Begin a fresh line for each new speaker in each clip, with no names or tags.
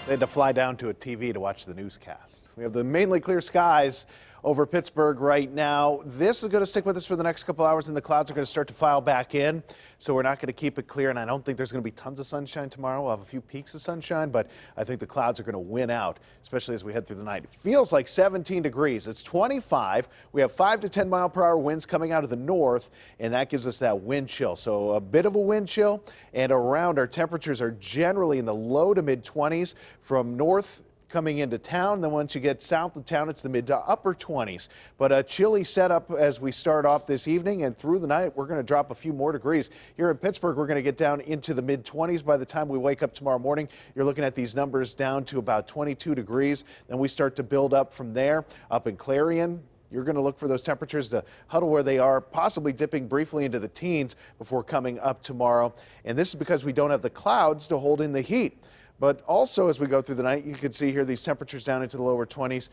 They had to fly down to a TV to watch the newscast. We have the mainly clear skies over Pittsburgh right now. This is going to stick with us for the next couple hours, and the clouds are going to start to file back in. So we're not going to keep it clear, and I don't think there's going to be tons of sunshine tomorrow. We'll have a few peaks of sunshine, but I think the clouds are going to win out, especially as we head through the night. It feels like 17 degrees. It's 25. We have 5 to 10 mile per hour winds coming out of the north, and that gives us that wind chill. So a bit of a wind chill, and around our temperatures are generally in the low to mid 20s from north coming into town. Then once you get south of town, it's the mid to upper 20s. But a chilly setup as we start off this evening, and through the night we're going to drop a few more degrees. Here in Pittsburgh, we're going to get down into the mid 20s by the time we wake up tomorrow morning. You're looking at these numbers down to about 22 degrees. Then we start to build up from there. Up in Clarion, you're going to look for those temperatures to huddle where they are, possibly dipping briefly into the teens before coming up tomorrow. And this is because we don't have the clouds to hold in the heat. But also, as we go through the night, you can see here these temperatures down into the lower 20s.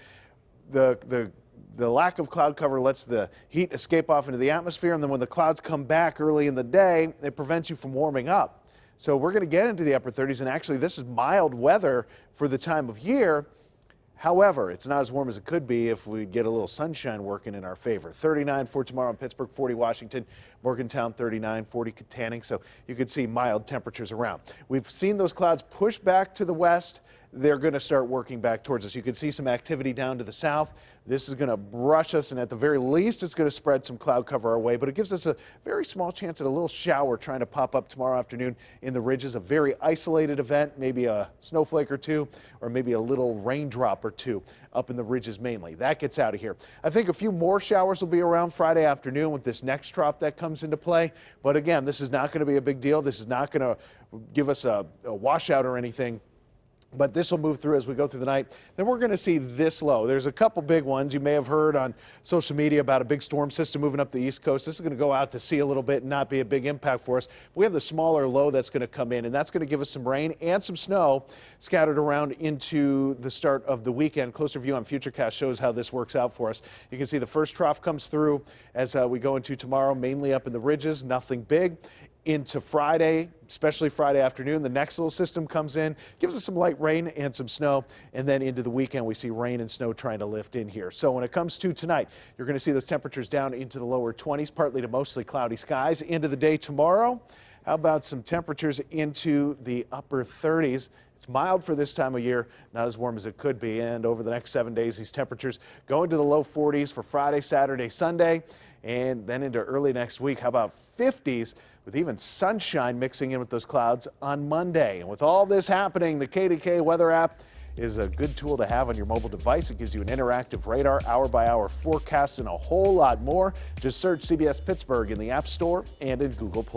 The lack of cloud cover lets the heat escape off into the atmosphere, and then when the clouds come back early in the day, it prevents you from warming up. So we're going to get into the upper 30s, and actually this is mild weather for the time of year. However, it's not as warm as it could be if we get a little sunshine working in our favor. 39 for tomorrow in Pittsburgh, 40 Washington, Morgantown 39, 40 Katanning. So you could see mild temperatures around. We've seen those clouds push back to the west. They're going to start working back towards us. You can see some activity down to the south. This is going to brush us, and at the very least, it's going to spread some cloud cover our way, but it gives us a very small chance at a little shower trying to pop up tomorrow afternoon in the ridges. A very isolated event, maybe a snowflake or two, or maybe a little raindrop or two up in the ridges mainly. That gets out of here. I think a few more showers will be around Friday afternoon with this next trough that comes into play. But again, this is not going to be a big deal. This is not going to give us a washout or anything. But this will move through as we go through the night. Then we're going to see this low. There's a couple big ones. You may have heard on social media about a big storm system moving up the East Coast. This is going to go out to sea a little bit and not be a big impact for us. We have the smaller low that's going to come in, and that's going to give us some rain and some snow scattered around into the start of the weekend. Closer view on Futurecast shows how this works out for us. You can see the first trough comes through as we go into tomorrow, mainly up in the ridges, nothing big. Into Friday, especially Friday afternoon, the next little system comes in, gives us some light rain and some snow, and then into the weekend we see rain and snow trying to lift in here. So when it comes to tonight, you're going to see those temperatures down into the lower 20s, partly to mostly cloudy skies. Into the day tomorrow, how about some temperatures into the upper 30s? It's mild for this time of year, not as warm as it could be. And over the next 7 days, these temperatures go into the low 40s for Friday, Saturday, Sunday, and then into early next week. How about 50s with even sunshine mixing in with those clouds on Monday? And with all this happening, the KDKA weather app is a good tool to have on your mobile device. It gives you an interactive radar, hour-by-hour forecast, and a whole lot more. Just search CBS Pittsburgh in the App Store and in Google Play.